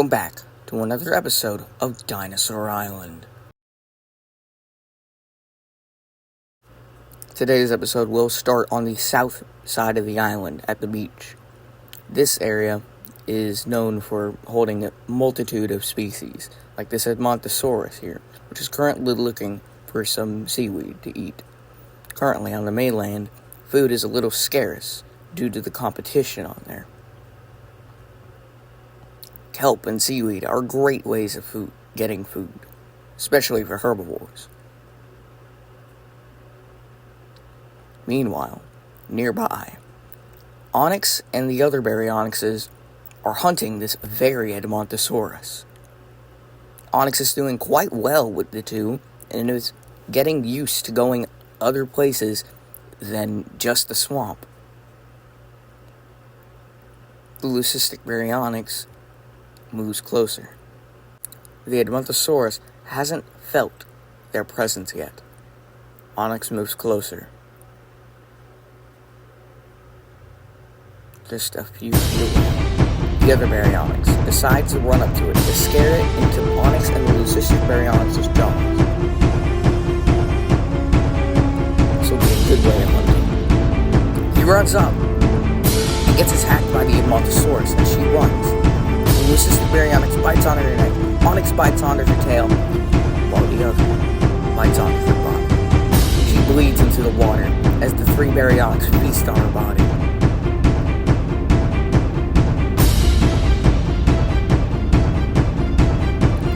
Welcome back to another episode of Dinosaur Island. Today's episode will start on the south side of the island at the beach. This area is known for holding a multitude of species, like this Edmontosaurus here, which is currently looking for some seaweed to eat. Currently on the mainland, food is a little scarce due to the competition on there. Kelp and seaweed are great ways of getting food, especially for herbivores. Meanwhile, nearby, Onyx and the other baryonyxes are hunting this very Edmontosaurus. Onyx is doing quite well with the two, and is getting used to going other places than just the swamp. The leucistic baryonyx moves closer. The Edmontosaurus hasn't felt their presence yet. Onyx moves closer. Just a few feet away. The other baryonyx decides to run up to it to scare it into Onyx and the leucistic baryonyx's jaws. This will be a good way of hunting. He runs up. He gets attacked by the Edmontosaurus as she runs. The leucistic baryonyx bites onto her neck. Onyx bites onto her tail, while the other bites onto her body. She bleeds into the water as the three baryonyx feast on her body.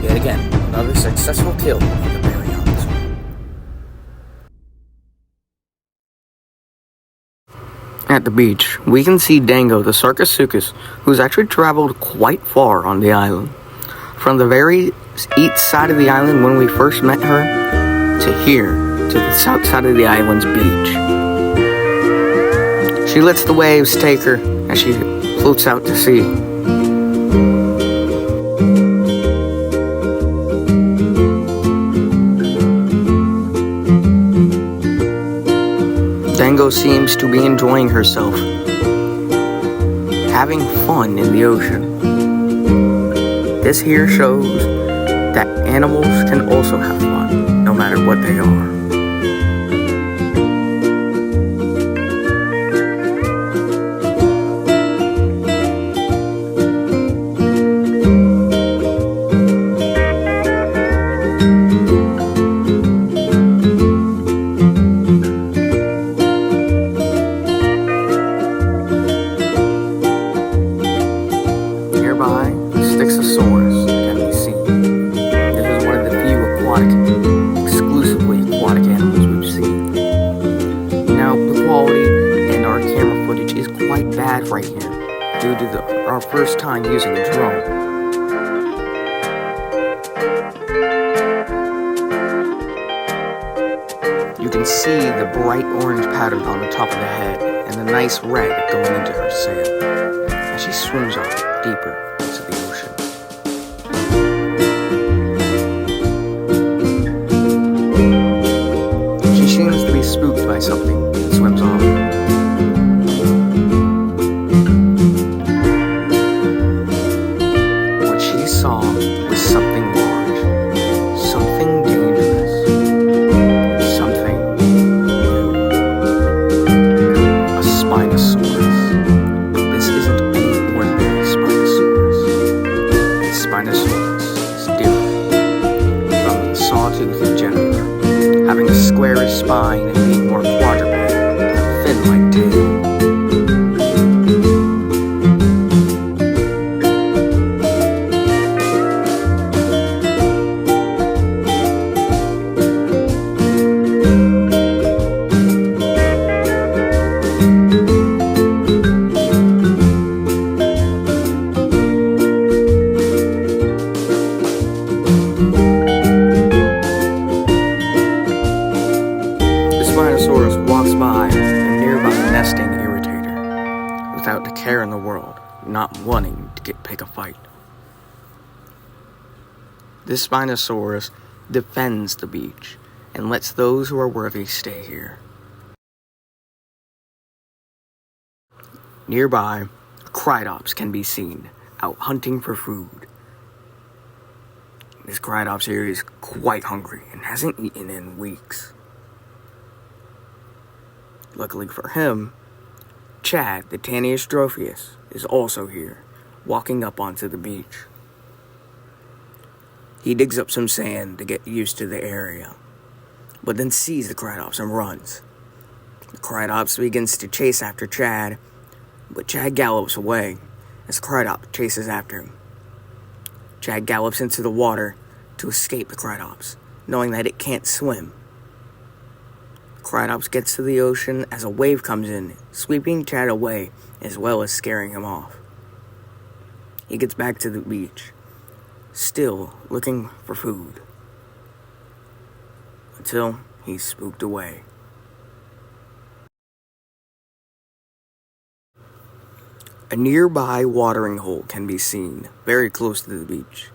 Yet again, another successful kill for the baryonyx. At the beach, we can see Dango the Sarcosuchus, who's actually traveled quite far on the island. From the very east side of the island when we first met her, to here, to the south side of the island's beach. She lets the waves take her as she floats out to sea. Dango seems to be enjoying herself, having fun in the ocean. This here shows that animals can also have fun, no matter what they are. Right here, due to our first time using a drone. You can see the bright orange pattern on the top of the head and the nice red going into her sail as she swims off deeper into the ocean. She seems to be spooked by something and swims off. Having a squarish spine and being more quadruped, with a fin-like tail. Walks by a nearby nesting irritator, without a care in the world, not wanting to pick a fight. This Spinosaurus defends the beach and lets those who are worthy stay here. Nearby, Cridops can be seen, out hunting for food. This Cryops here is quite hungry and hasn't eaten in weeks. Luckily for him, Chad, the Taniastropheus, is also here, walking up onto the beach. He digs up some sand to get used to the area, but then sees the Cryops and runs. The Cryops begins to chase after Chad, but Chad gallops away as Cryops chases after him. Chad gallops into the water to escape the Cryops, knowing that it can't swim. Cryops gets to the ocean as a wave comes in, sweeping Chad away as well as scaring him off. He gets back to the beach, still looking for food, until he's spooked away. A nearby watering hole can be seen, very close to the beach.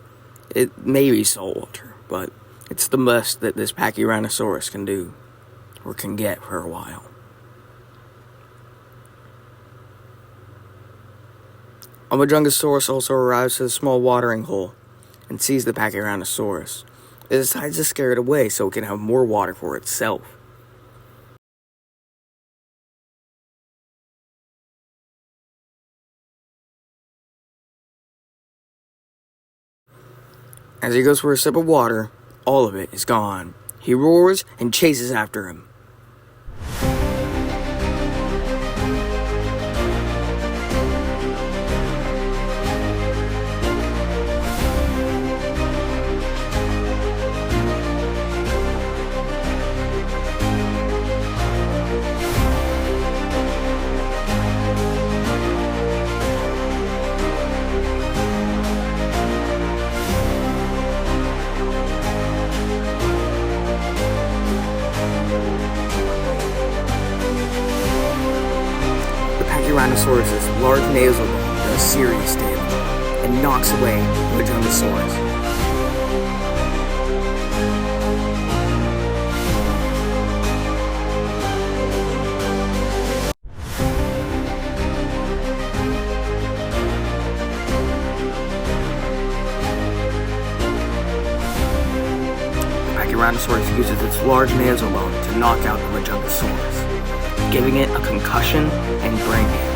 It may be saltwater, but it's the best that this Pachyrhinosaurus can do, or can get for a while. A Majungasaurus also arrives to the small watering hole and sees the Pachyrhinosaurus. It decides to scare it away so it can have more water for itself. As he goes for a sip of water, all of it is gone. He roars and chases after him. Pachyrhinosaurus' large nasal bone does serious damage and knocks away the Majungasaurus. Pachyrhinosaurus uses its large nasal bone to knock out the Majungasaurus, giving it a concussion and brain damage,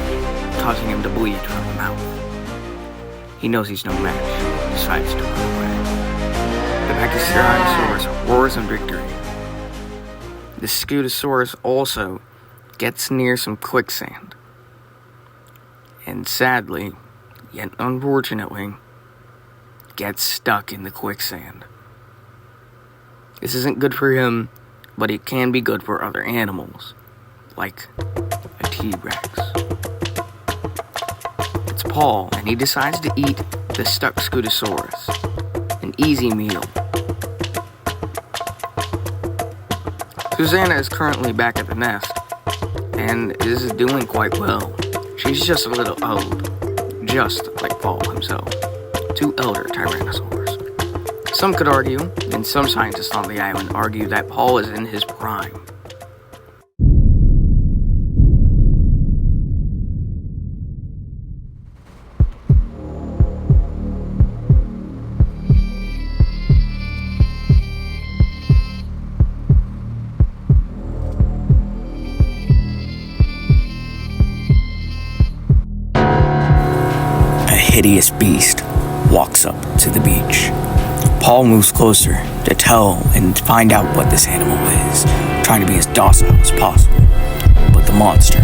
causing him to bleed from the mouth. He knows he's no match and decides to run away. The Pachyrhinosaurus roars in victory. The Scutosaurus also gets near some quicksand, and sadly, yet unfortunately, gets stuck in the quicksand. This isn't good for him, but it can be good for other animals, like a T-Rex. It's Paul, and he decides to eat the stuck Scutosaurus, an easy meal. Susanna is currently back at the nest, and is doing quite well. She's just a little old, just like Paul himself. 2 elder Tyrannosaurs. Some could argue, and some scientists on the island argue, that Paul is in his prime. A hideous beast walks up to the beach. Paul moves closer to tell and find out what this animal is, trying to be as docile as possible. But the monster